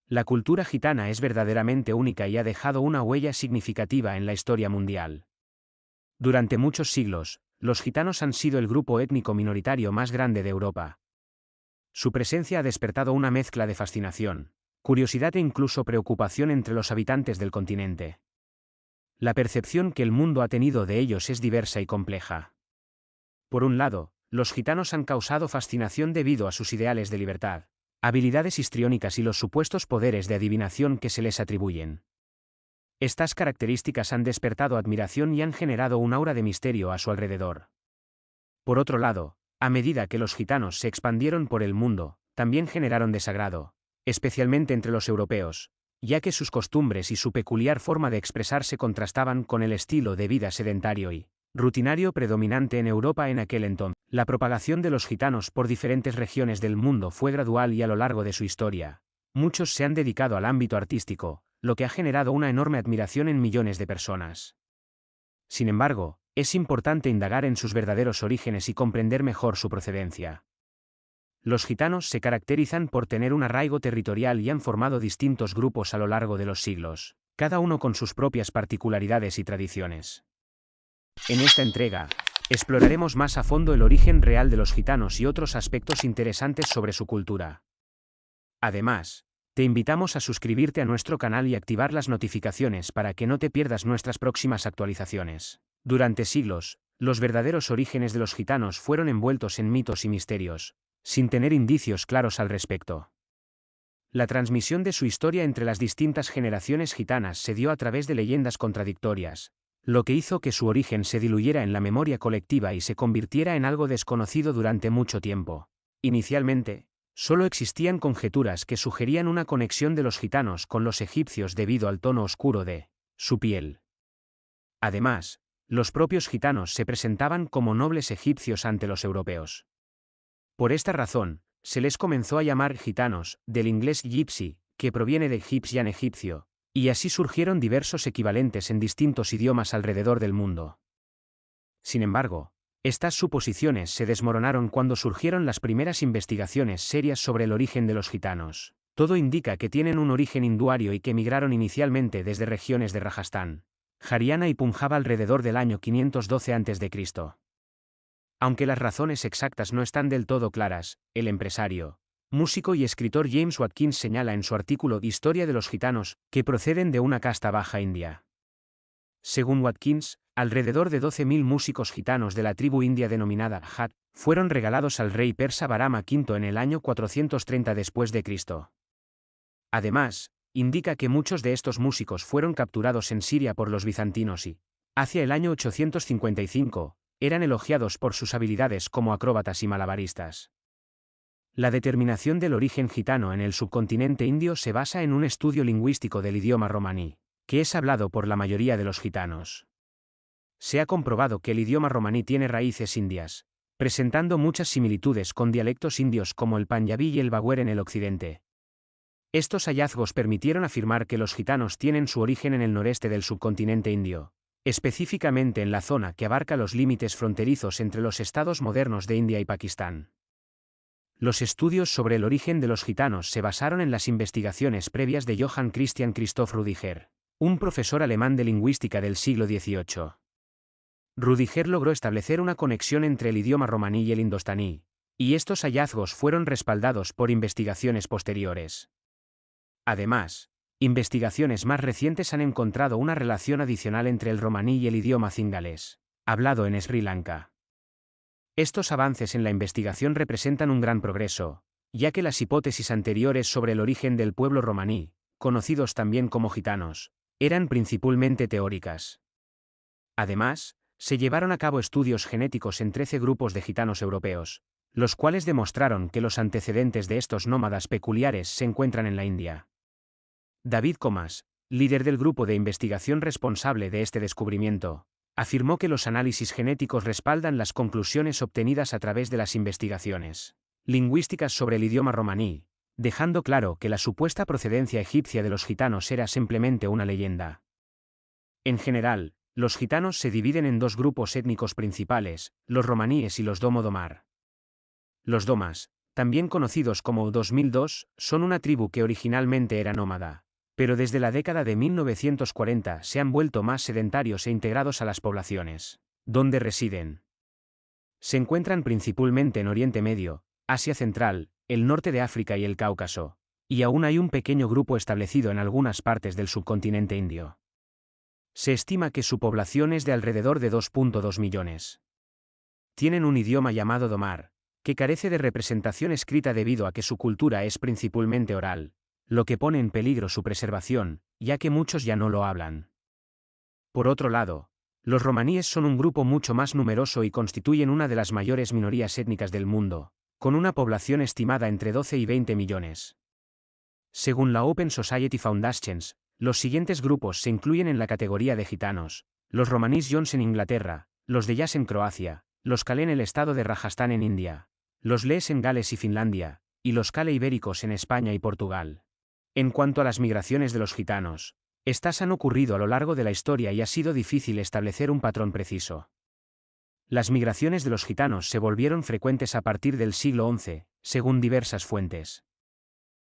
La cultura gitana es verdaderamente única y ha dejado una huella significativa en la historia mundial. Durante muchos siglos, los gitanos han sido el grupo étnico minoritario más grande de Europa. Su presencia ha despertado una mezcla de fascinación, curiosidad e incluso preocupación entre los habitantes del continente. La percepción que el mundo ha tenido de ellos es diversa y compleja. Por un lado, los gitanos han causado fascinación debido a sus ideales de libertad, habilidades histriónicas y los supuestos poderes de adivinación que se les atribuyen. Estas características han despertado admiración y han generado un aura de misterio a su alrededor. Por otro lado, a medida que los gitanos se expandieron por el mundo, también generaron desagrado, especialmente entre los europeos, ya que sus costumbres y su peculiar forma de expresarse contrastaban con el estilo de vida sedentario y rutinario predominante en Europa en aquel entonces. La propagación de los gitanos por diferentes regiones del mundo fue gradual y a lo largo de su historia. Muchos se han dedicado al ámbito artístico, lo que ha generado una enorme admiración en millones de personas. Sin embargo, es importante indagar en sus verdaderos orígenes y comprender mejor su procedencia. Los gitanos se caracterizan por tener un arraigo territorial y han formado distintos grupos a lo largo de los siglos, cada uno con sus propias particularidades y tradiciones. En esta entrega, exploraremos más a fondo el origen real de los gitanos y otros aspectos interesantes sobre su cultura. Además, te invitamos a suscribirte a nuestro canal y activar las notificaciones para que no te pierdas nuestras próximas actualizaciones. Durante siglos, los verdaderos orígenes de los gitanos fueron envueltos en mitos y misterios, sin tener indicios claros al respecto. La transmisión de su historia entre las distintas generaciones gitanas se dio a través de leyendas contradictorias, lo que hizo que su origen se diluyera en la memoria colectiva y se convirtiera en algo desconocido durante mucho tiempo. Inicialmente, solo existían conjeturas que sugerían una conexión de los gitanos con los egipcios debido al tono oscuro de su piel. Además, los propios gitanos se presentaban como nobles egipcios ante los europeos. Por esta razón, se les comenzó a llamar gitanos, del inglés gypsy, que proviene de Egyptian egipcio, y así surgieron diversos equivalentes en distintos idiomas alrededor del mundo. Sin embargo, estas suposiciones se desmoronaron cuando surgieron las primeras investigaciones serias sobre el origen de los gitanos. Todo indica que tienen un origen hinduario y que migraron inicialmente desde regiones de Rajastán, Haryana y Punjab alrededor del año 512 a.C. Aunque las razones exactas no están del todo claras, el empresario, músico y escritor James Watkins señala en su artículo Historia de los gitanos, que proceden de una casta baja india. Según Watkins, alrededor de 12.000 músicos gitanos de la tribu india denominada Jat fueron regalados al rey persa Barama V en el año 430 después de Cristo. Además, indica que muchos de estos músicos fueron capturados en Siria por los bizantinos y, hacia el año 855, eran elogiados por sus habilidades como acróbatas y malabaristas. La determinación del origen gitano en el subcontinente indio se basa en un estudio lingüístico del idioma romaní, que es hablado por la mayoría de los gitanos. Se ha comprobado que el idioma romaní tiene raíces indias, presentando muchas similitudes con dialectos indios como el panyabí y el baghuer en el occidente. Estos hallazgos permitieron afirmar que los gitanos tienen su origen en el noreste del subcontinente indio, específicamente en la zona que abarca los límites fronterizos entre los estados modernos de India y Pakistán. Los estudios sobre el origen de los gitanos se basaron en las investigaciones previas de Johann Christian Christoph Rüdiger, un profesor alemán de lingüística del siglo XVIII. Rüdiger logró establecer una conexión entre el idioma romaní y el indostaní, y estos hallazgos fueron respaldados por investigaciones posteriores. Además, investigaciones más recientes han encontrado una relación adicional entre el romaní y el idioma cingalés, hablado en Sri Lanka. Estos avances en la investigación representan un gran progreso, ya que las hipótesis anteriores sobre el origen del pueblo romaní, conocidos también como gitanos, eran principalmente teóricas. Además, se llevaron a cabo estudios genéticos en 13 grupos de gitanos europeos, los cuales demostraron que los antecedentes de estos nómadas peculiares se encuentran en la India. David Comas, líder del grupo de investigación responsable de este descubrimiento, afirmó que los análisis genéticos respaldan las conclusiones obtenidas a través de las investigaciones lingüísticas sobre el idioma romaní, dejando claro que la supuesta procedencia egipcia de los gitanos era simplemente una leyenda. En general, los gitanos se dividen en dos grupos étnicos principales, los romaníes y los domo-domar. Los domas, también conocidos como 2002, son una tribu que originalmente era nómada, pero desde la década de 1940 se han vuelto más sedentarios e integrados a las poblaciones donde residen. Se encuentran principalmente en Oriente Medio, Asia Central, el norte de África y el Cáucaso, y aún hay un pequeño grupo establecido en algunas partes del subcontinente indio. Se estima que su población es de alrededor de 2.2 millones. Tienen un idioma llamado Domar, que carece de representación escrita debido a que su cultura es principalmente oral, lo que pone en peligro su preservación, ya que muchos ya no lo hablan. Por otro lado, los romaníes son un grupo mucho más numeroso y constituyen una de las mayores minorías étnicas del mundo, con una población estimada entre 12 y 20 millones. Según la Open Society Foundation, los siguientes grupos se incluyen en la categoría de gitanos: los romaníes Jones en Inglaterra, los de Yas en Croacia, los Kale en el estado de Rajastán en India, los Lees en Gales y Finlandia, y los Kale ibéricos en España y Portugal. En cuanto a las migraciones de los gitanos, estas han ocurrido a lo largo de la historia y ha sido difícil establecer un patrón preciso. Las migraciones de los gitanos se volvieron frecuentes a partir del siglo XI, según diversas fuentes.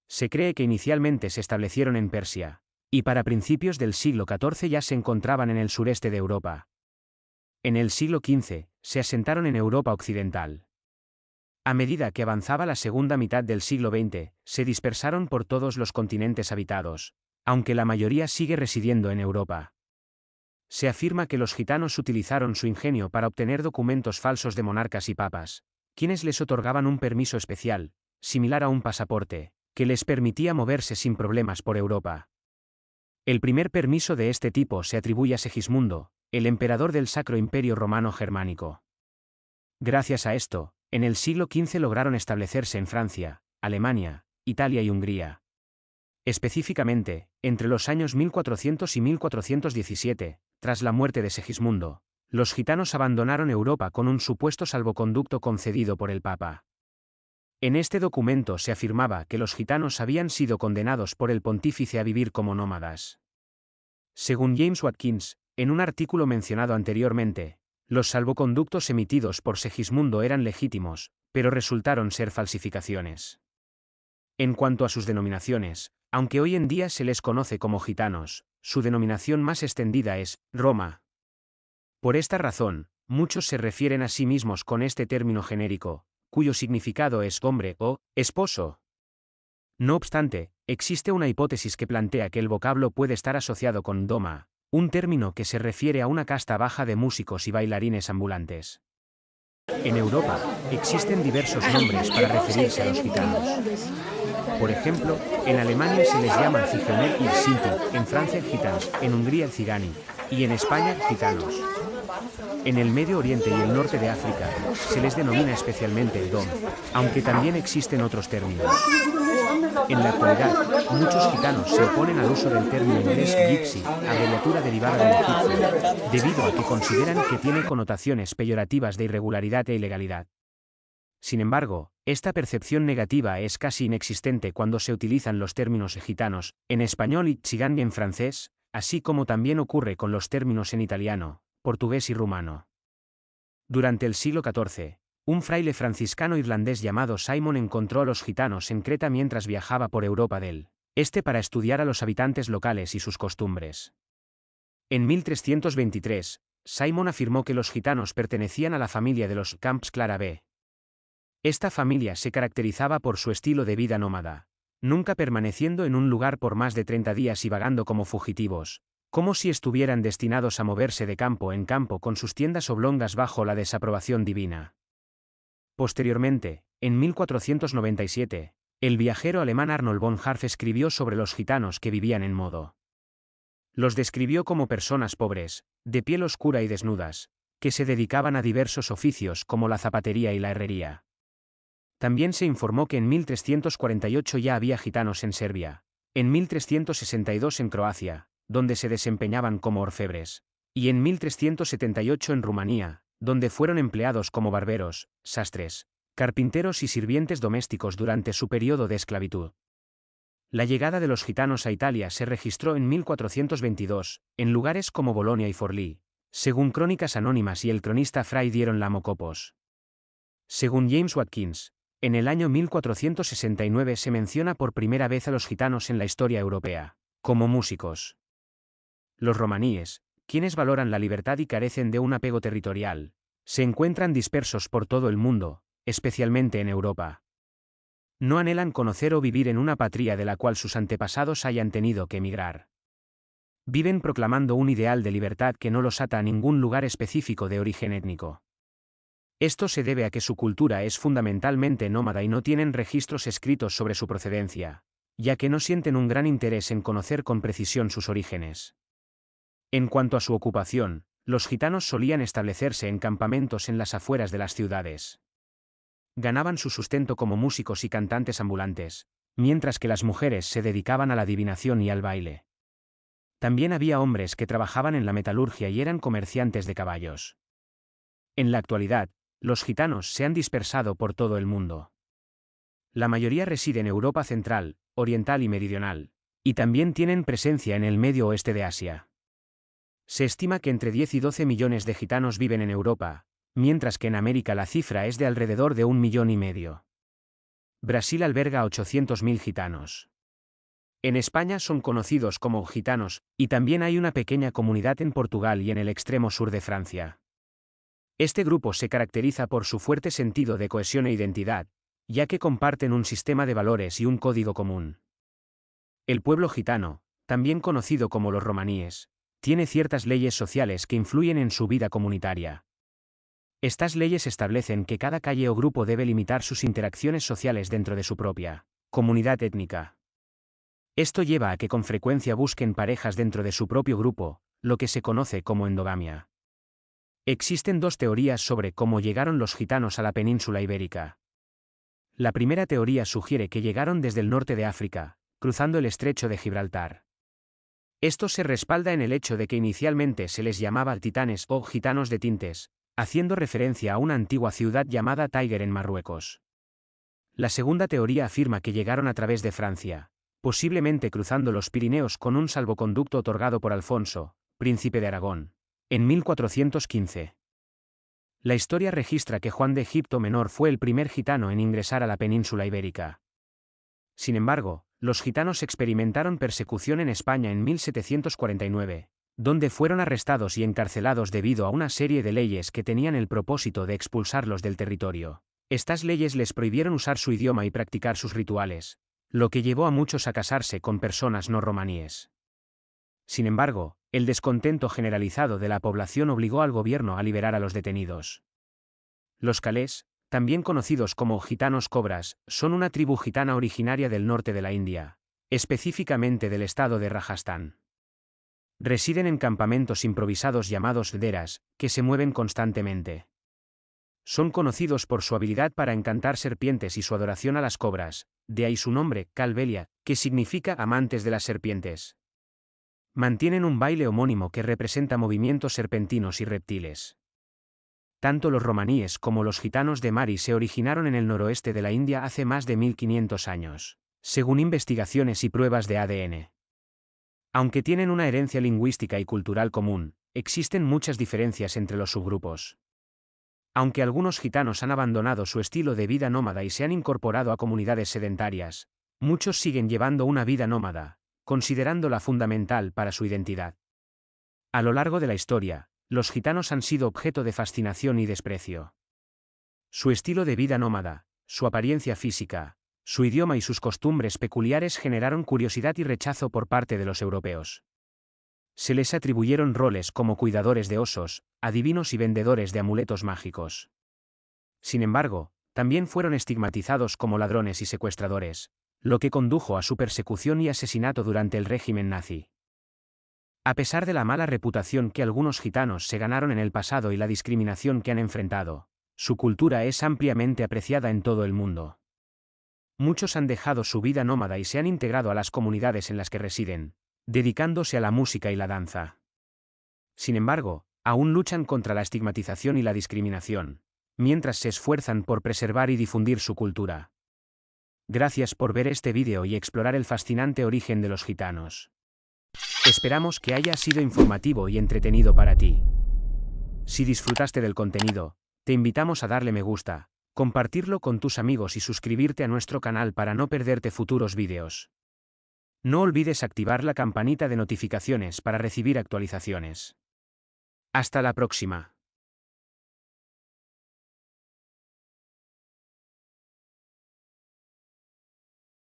Se cree que inicialmente se establecieron en Persia, y para principios del siglo XIV ya se encontraban en el sureste de Europa. En el siglo XV, se asentaron en Europa occidental. A medida que avanzaba la segunda mitad del siglo XX, se dispersaron por todos los continentes habitados, aunque la mayoría sigue residiendo en Europa. Se afirma que los gitanos utilizaron su ingenio para obtener documentos falsos de monarcas y papas, quienes les otorgaban un permiso especial, similar a un pasaporte, que les permitía moverse sin problemas por Europa. El primer permiso de este tipo se atribuye a Segismundo, el emperador del Sacro Imperio Romano Germánico. Gracias a esto, en el siglo XV lograron establecerse en Francia, Alemania, Italia y Hungría. Específicamente, entre los años 1400 y 1417, tras la muerte de Segismundo, los gitanos abandonaron Europa con un supuesto salvoconducto concedido por el Papa. En este documento se afirmaba que los gitanos habían sido condenados por el pontífice a vivir como nómadas. Según James Watkins, en un artículo mencionado anteriormente, los salvoconductos emitidos por Segismundo eran legítimos, pero resultaron ser falsificaciones. En cuanto a sus denominaciones, aunque hoy en día se les conoce como gitanos, su denominación más extendida es Roma. Por esta razón, muchos se refieren a sí mismos con este término genérico, cuyo significado es hombre o esposo. No obstante, existe una hipótesis que plantea que el vocablo puede estar asociado con doma, un término que se refiere a una casta baja de músicos y bailarines ambulantes. En Europa, existen diversos nombres para referirse a los gitanos. Por ejemplo, en Alemania se les llama Cigeunel y Sinti, en Francia gitans, en Hungría Zigani, y en España gitanos. En el Medio Oriente y el norte de África, se les denomina especialmente Dom, aunque también existen otros términos. En la actualidad, muchos gitanos se oponen al uso del término inglés gypsy, abreviatura derivada del egipcio, debido a que consideran que tiene connotaciones peyorativas de irregularidad e ilegalidad. Sin embargo, esta percepción negativa es casi inexistente cuando se utilizan los términos gitanos, en español y tzigane en francés, así como también ocurre con los términos en italiano, portugués y rumano. Durante el siglo XIV, un fraile franciscano irlandés llamado Simon encontró a los gitanos en Creta mientras viajaba por Europa del Este para estudiar a los habitantes locales y sus costumbres. En 1323, Simon afirmó que los gitanos pertenecían a la familia de los Camps Clara B. Esta familia se caracterizaba por su estilo de vida nómada, nunca permaneciendo en un lugar por más de 30 días y vagando como fugitivos, como si estuvieran destinados a moverse de campo en campo con sus tiendas oblongas bajo la desaprobación divina. Posteriormente, en 1497, el viajero alemán Arnold von Harff escribió sobre los gitanos que vivían en modo. Los describió como personas pobres, de piel oscura y desnudas, que se dedicaban a diversos oficios como la zapatería y la herrería. También se informó que en 1348 ya había gitanos en Serbia, en 1362 en Croacia, donde se desempeñaban como orfebres, y en 1378 en Rumanía, donde fueron empleados como barberos, sastres, carpinteros y sirvientes domésticos durante su periodo de esclavitud. La llegada de los gitanos a Italia se registró en 1422, en lugares como Bolonia y Forlì, según crónicas anónimas y el cronista Fray Dieron Lamo Copos. Según James Watkins, En el año 1469 se menciona por primera vez a los gitanos en la historia europea, como músicos. Los romaníes, quienes valoran la libertad y carecen de un apego territorial, se encuentran dispersos por todo el mundo, especialmente en Europa. No anhelan conocer o vivir en una patria de la cual sus antepasados hayan tenido que emigrar. Viven proclamando un ideal de libertad que no los ata a ningún lugar específico de origen étnico. Esto se debe a que su cultura es fundamentalmente nómada y no tienen registros escritos sobre su procedencia, ya que no sienten un gran interés en conocer con precisión sus orígenes. En cuanto a su ocupación, los gitanos solían establecerse en campamentos en las afueras de las ciudades. Ganaban su sustento como músicos y cantantes ambulantes, mientras que las mujeres se dedicaban a la adivinación y al baile. También había hombres que trabajaban en la metalurgia y eran comerciantes de caballos. En la actualidad, los gitanos se han dispersado por todo el mundo. La mayoría reside en Europa central, oriental y meridional, y también tienen presencia en el medio oeste de Asia. Se estima que entre 10 y 12 millones de gitanos viven en Europa, mientras que en América la cifra es de alrededor de 1,5 millones. Brasil alberga a 800.000 gitanos. En España son conocidos como gitanos, y también hay una pequeña comunidad en Portugal y en el extremo sur de Francia. Este grupo se caracteriza por su fuerte sentido de cohesión e identidad, ya que comparten un sistema de valores y un código común. El pueblo gitano, también conocido como los romaníes, tiene ciertas leyes sociales que influyen en su vida comunitaria. Estas leyes establecen que cada calle o grupo debe limitar sus interacciones sociales dentro de su propia comunidad étnica. Esto lleva a que con frecuencia busquen parejas dentro de su propio grupo, lo que se conoce como endogamia. Existen dos teorías sobre cómo llegaron los gitanos a la península ibérica. La primera teoría sugiere que llegaron desde el norte de África, cruzando el estrecho de Gibraltar. Esto se respalda en el hecho de que inicialmente se les llamaba titanes o gitanos de Tintes, haciendo referencia a una antigua ciudad llamada Tánger en Marruecos. La segunda teoría afirma que llegaron a través de Francia, posiblemente cruzando los Pirineos con un salvoconducto otorgado por Alfonso, príncipe de Aragón, en 1415. La historia registra que Juan de Egipto Menor fue el primer gitano en ingresar a la península ibérica. Sin embargo, los gitanos experimentaron persecución en España en 1749, donde fueron arrestados y encarcelados debido a una serie de leyes que tenían el propósito de expulsarlos del territorio. Estas leyes les prohibieron usar su idioma y practicar sus rituales, lo que llevó a muchos a casarse con personas no romaníes. Sin embargo, el descontento generalizado de la población obligó al gobierno a liberar a los detenidos. Los calés, también conocidos como gitanos cobras, son una tribu gitana originaria del norte de la India, específicamente del estado de Rajastán. Residen en campamentos improvisados llamados deras, que se mueven constantemente. Son conocidos por su habilidad para encantar serpientes y su adoración a las cobras, de ahí su nombre, Calvelia, que significa amantes de las serpientes. Mantienen un baile homónimo que representa movimientos serpentinos y reptiles. Tanto los romaníes como los gitanos de Mari se originaron en el noroeste de la India hace más de 1500 años, según investigaciones y pruebas de ADN. Aunque tienen una herencia lingüística y cultural común, existen muchas diferencias entre los subgrupos. Aunque algunos gitanos han abandonado su estilo de vida nómada y se han incorporado a comunidades sedentarias, muchos siguen llevando una vida nómada, considerándola fundamental para su identidad. A lo largo de la historia, los gitanos han sido objeto de fascinación y desprecio. Su estilo de vida nómada, su apariencia física, su idioma y sus costumbres peculiares generaron curiosidad y rechazo por parte de los europeos. Se les atribuyeron roles como cuidadores de osos, adivinos y vendedores de amuletos mágicos. Sin embargo, también fueron estigmatizados como ladrones y secuestradores, lo que condujo a su persecución y asesinato durante el régimen nazi. A pesar de la mala reputación que algunos gitanos se ganaron en el pasado y la discriminación que han enfrentado, su cultura es ampliamente apreciada en todo el mundo. Muchos han dejado su vida nómada y se han integrado a las comunidades en las que residen, dedicándose a la música y la danza. Sin embargo, aún luchan contra la estigmatización y la discriminación, mientras se esfuerzan por preservar y difundir su cultura. Gracias por ver este vídeo y explorar el fascinante origen de los gitanos. Esperamos que haya sido informativo y entretenido para ti. Si disfrutaste del contenido, te invitamos a darle me gusta, compartirlo con tus amigos y suscribirte a nuestro canal para no perderte futuros vídeos. No olvides activar la campanita de notificaciones para recibir actualizaciones. Hasta la próxima.